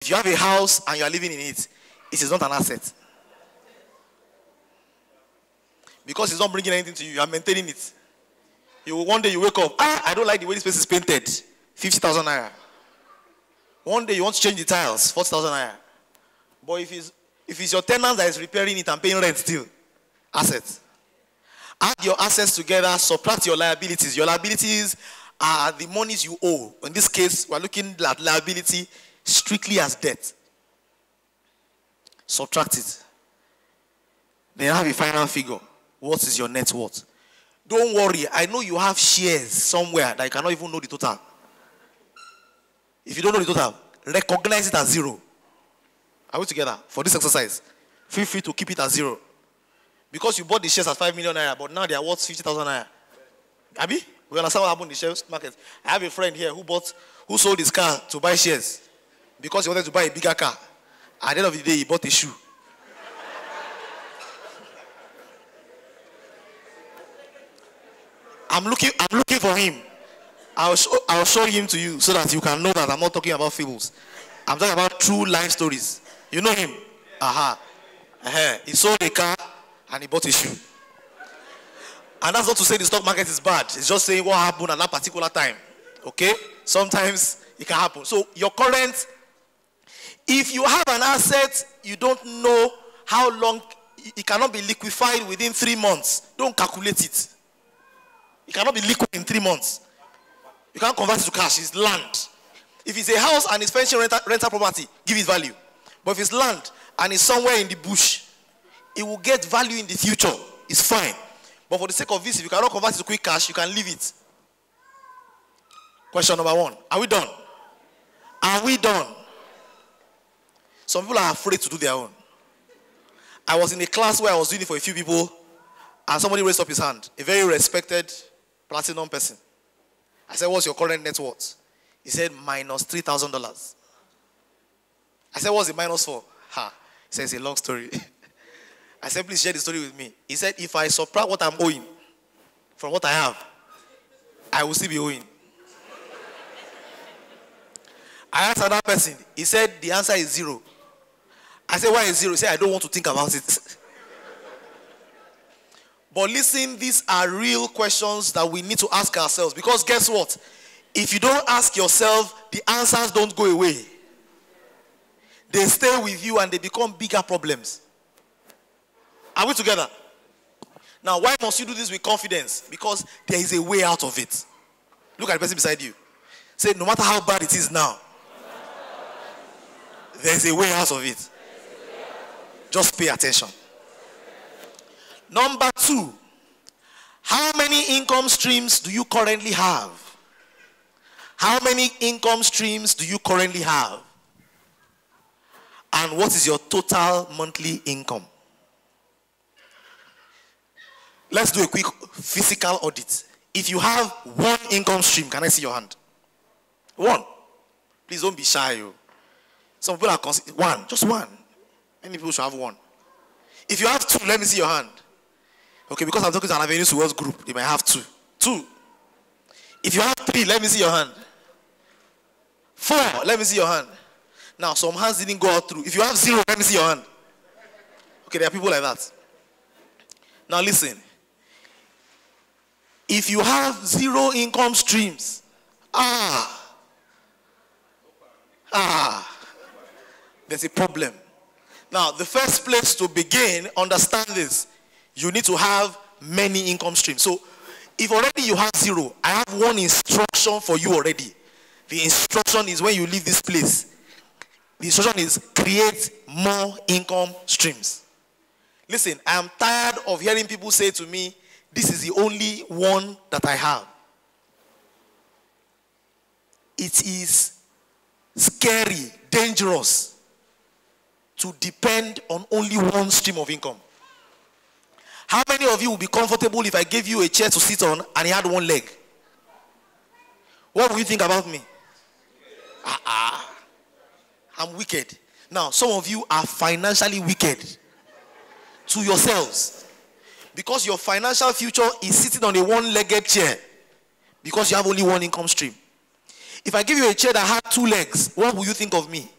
If you have a house and you are living in it, it is not an asset. Because it's not bringing anything to you, you are maintaining it. One day you wake up, I don't like the way this place is painted. 50,000 naira. One day you want to change the tiles, 40,000 naira. But if it's your tenant that is repairing it and paying rent still, assets. Add your assets together, subtract your liabilities. Your liabilities are the monies you owe. In this case, we're looking at liability strictly as debt. Subtract it. Then have a final figure. What is your net worth? Don't worry. I know you have shares somewhere that you cannot even know the total. If you don't know the total, recognize it as zero. Are we together? For this exercise, feel free to keep it as zero. Because you bought the shares at 5 million naira, but now they are worth 50,000 naira. Abi? We understand what happened in the shares market. I have a friend here who sold his car to buy shares because he wanted to buy a bigger car. At the end of the day, he bought a shoe. I'm looking for him. I'll show him to you so that you can know that I'm not talking about fables. I'm talking about true life stories. You know him? He sold a car and he bought a shoe. And that's not to say the stock market is bad. It's just saying what happened at that particular time. Okay? Sometimes it can happen. So your current, if you have an asset, you don't know how long, it cannot be liquefied within 3 months. Don't calculate it. It cannot be liquid in 3 months. You can't convert it to cash. It's land. If it's a house and it's pension rental property, give it value. But if it's land and it's somewhere in the bush, it will get value in the future. It's fine. But for the sake of this, if you cannot convert it to quick cash, you can leave it. Question number 1. Are we done? Are we done? Some people are afraid to do their own. I was in a class where I was doing it for a few people, and somebody raised up his hand. A very respected platinum person. I said, what's your current net worth? He said, minus $3,000. I said, what's the minus for? He said, it's a long story. I said, please share the story with me. He said, if I subtract what I'm owing from what I have, I will still be owing. I asked another person. He said, the answer is 0. I said, why is 0? He said, I don't want to think about it. But listen, these are real questions that we need to ask ourselves. Because guess what? If you don't ask yourself, the answers don't go away. They stay with you and they become bigger problems. Are we together? Now, why must you do this with confidence? Because there is a way out of it. Look at the person beside you. Say, no matter how bad it is now, there's a way out of it. Just pay attention. Number 2, how many income streams do you currently have? How many income streams do you currently have? And what is your total monthly income? Let's do a quick physical audit. If you have 1 income stream, can I see your hand? 1. Please don't be shy. Some people are considering 1, just 1. Many people should have 1. If you have 2, let me see your hand. Okay, because I'm talking to an Avenue to Wealth group, they might have 2. 2. If you have 3, let me see your hand. 4, let me see your hand. Now, some hands didn't go out through. If you have 0, let me see your hand. Okay, there are people like that. Now listen. If you have 0 income streams, there's a problem. Now, the first place to begin, understand this. You need to have many income streams. So, if already you have 0, I have 1 instruction for you already. The instruction is when you leave this place. The instruction is create more income streams. Listen, I am tired of hearing people say to me, this is the only one that I have. It is scary, dangerous to depend on only 1 stream of income. How many of you will be comfortable if I gave you a chair to sit on and he had 1 leg? What will you think about me? I'm wicked. Now, some of you are financially wicked to yourselves because your financial future is sitting on a 1-legged chair because you have only 1 income stream. If I give you a chair that had 2 legs, what will you think of me?